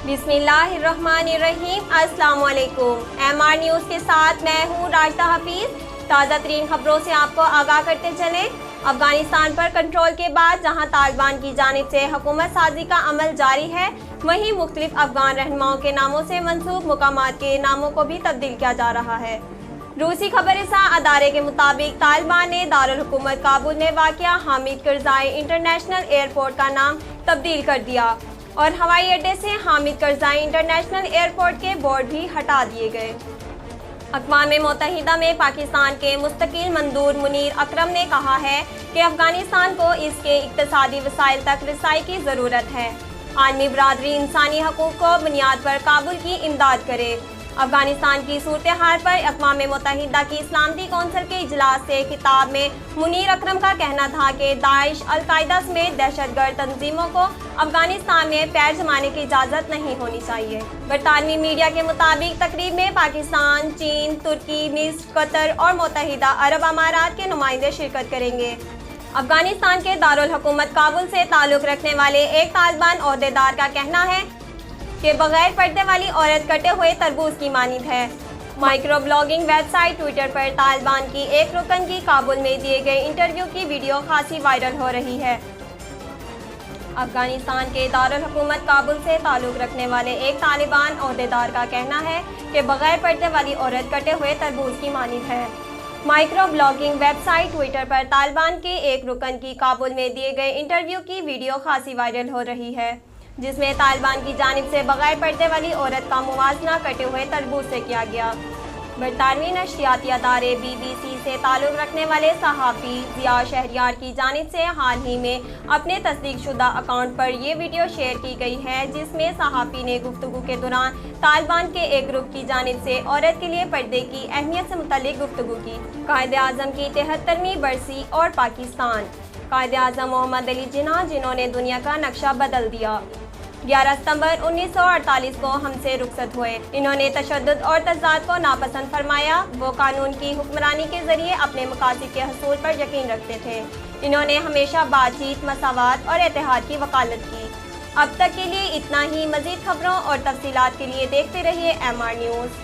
बिस्मिल्लाहिर्रहमानिर्रहीम। अस्सलाम वालेकुम। MR न्यूज़ के साथ मैं हूँ राजदा हफीज। ताज़ा तरीन खबरों से आपको आगाह करते चले। अफगानिस्तान पर कंट्रोल के बाद जहाँ तालिबान की जानिब से हुकूमत साजी का अमल जारी है, वहीं मुख्तलिफ अफगान रहनुमाओं के नामों से मंसूब मुकामात के नामों को भी तब्दील किया जा रहा है। रूसी खबरसां अदारे के मुताबिक तालिबान ने दारुल हुकूमत काबुल में वाक़िया हामिद करज़ाई इंटरनेशनल एयरपोर्ट का नाम तब्दील कर दिया और हवाई अड्डे से हामिद करज़ाई इंटरनेशनल एयरपोर्ट के बोर्ड भी हटा दिए गए। अक़वाम मुत्तहिदा में पाकिस्तान के मुस्तकिल मंदूर मुनीर अकरम ने कहा है कि अफगानिस्तान को इसके इक़्तिसादी वसाइल तक रसाई की ज़रूरत है। आलमी बरादरी इंसानी हकूक़ को बुनियाद पर काबुल की इमदाद करे। अफगानिस्तान की सूरत हाल पर अक़वाम मुत्तहिदा की सलामती कौंसिल के इजलास से खिताब में मुनीर अकरम का कहना था कि दाइश, अल-कायदा समेत दहशतगर्द तंजीमों को अफगानिस्तान में पैर जमाने की इजाज़त नहीं होनी चाहिए। बरतानवी मीडिया के मुताबिक तकरीब में पाकिस्तान, चीन, तुर्की, मिस्र, कतर और मुत्तहिदा अरब अमारात के नुमाइंदे शिरकत करेंगे। अफगानिस्तान के दारुल हुकूमत काबुल से ताल्लुक़ रखने वाले एक तालिबान ओहदेदार का कहना है कि बगैर पर्दे वाली औरत कटे हुए तरबूज की मानिंद है। माइक्रो ब्लॉगिंग वेबसाइट ट्विटर पर तालिबान की एक रुकन की काबुल में दिए गए इंटरव्यू की वीडियो खासी वायरल हो रही है। अफगानिस्तान के दारुल हुकूमत काबुल से ताल्लुक़ रखने वाले एक तालिबान ओहदेदार का कहना है कि बगैर पर्दे वाली औरत कटे हुए तरबूज की मानिंद है। माइक्रो ब्लॉगिंग वेबसाइट ट्विटर पर तालिबान के एक रुकन की काबुल में दिए गए इंटरव्यू की वीडियो खासी वायरल हो रही है, जिसमें तालिबान की जानिब से बगैर पर्दे वाली औरत का मुवाजना कटे हुए तरबूज से किया गया। बरतानवी नशरियाती अदारे BBC से ताल्लुक़ रखने वाले सहाफ़ी ज़िया शहरियार की जानिब से हाल ही में अपने तस्दीक़शुदा अकाउंट पर ये वीडियो शेयर की गई है, जिसमें सहाफ़ी ने गुफ्तगू के दौरान तालिबान के एक ग्रुप की जानिब से औरत के लिए पर्दे की अहमियत से मुतल्लिक़ गुफ्तगू की। कायद-ए-आज़म की 73वीं बरसी और पाकिस्तान। कायद-ए-आज़म मोहम्मद अली जिन्ना, जिन्होंने दुनिया का नक्शा बदल दिया, 11 सितंबर 1948 को हमसे रुखसत हुए। इन्होंने तशद्दुद और तज़ाद को नापसंद फरमाया। वो कानून की हुक्मरानी के ज़रिए अपने मकासद के हसूल पर यकीन रखते थे। इन्होंने हमेशा बातचीत, मसावात और इत्तेहाद की वकालत की। अब तक के लिए इतना ही। मज़ीद खबरों और तफसीलात के लिए देखते रहिए MR न्यूज़।